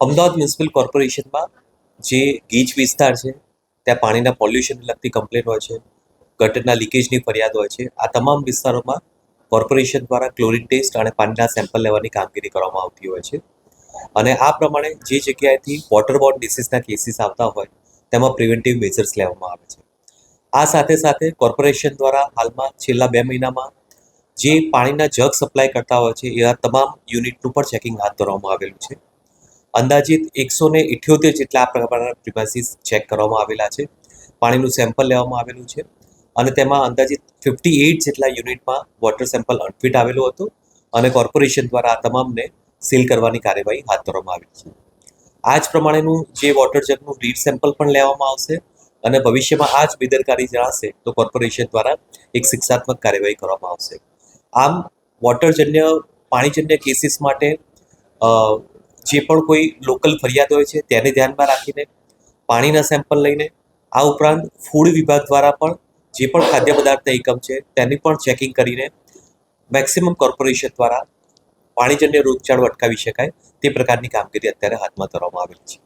Ahmedabad municipal કોર્પોરેશનમાં જે ગીચ વિસ્તાર છે ત્યાં પાણીના પોલ્યુશનને લગતી કમ્પ્લેન હોય છે, ગટરના લીકેજની ફરિયાદ હોય છે. આ તમામ વિસ્તારોમાં કોર્પોરેશન દ્વારા ક્લોરિન ટેસ્ટ અને પાણીના સેમ્પલ લેવાની કામગીરી કરવામાં આવતી હોય છે. અને આ પ્રમાણે જે જગ્યાએથી વોટરબોર્ન ડિસીઝના કેસીસ આવતા હોય તેમાં પ્રિવેન્ટિવ મેજર્સ લેવામાં આવે છે. આ સાથે સાથે કોર્પોરેશન દ્વારા હાલમાં છેલ્લા 2 મહિનામાં જે પાણીના જગ સપ્લાય કરતા હોય છે એવા તમામ યુનિટનું પણ ચેકિંગ હાથ ધરવામાં આવેલું છે. અંદાજિત 178 જેટલા આ પ્રકારના પ્રિમાઇસીસ ચેક કરવામાં આવેલા છે. પાણીનું સેમ્પલ લેવામાં આવેલું છે અને તેમાં અંદાજિત 58 જેટલા યુનિટમાં વોટર સેમ્પલ અનફિટ આવેલું હતું અને કોર્પોરેશન દ્વારા આ તમામને સીલ કરવાની કાર્યવાહી હાથ ધરવામાં આવી છે. આ જ પ્રમાણેનું જે વોટર જગનું રીડ સેમ્પલ પણ લેવામાં આવશે અને ભવિષ્યમાં આ જ બેદરકારી જણાશે તો કોર્પોરેશન દ્વારા એક શિક્ષાત્મક કાર્યવાહી કરવામાં આવશે. આમ વોટરજન્ય પાણીજન્ય કેસીસ માટે જે પણ કોઈ લોકલ ફરિયાદ હોય છે તેને ધ્યાનમાં રાખીને પાણીના સેમ્પલ લઈને આ ઉપરાંત ફૂડ વિભાગ દ્વારા પણ જે પણ ખાદ્ય પદાર્થના એકમ છે તેની પણ ચેકિંગ કરીને મેક્સિમમ કોર્પોરેશન દ્વારા પાણીજન્ય રોગચાળો અટકાવી શકાય તે પ્રકારની કામગીરી અત્યારે હાથમાં ધરવામાં આવેલી છે.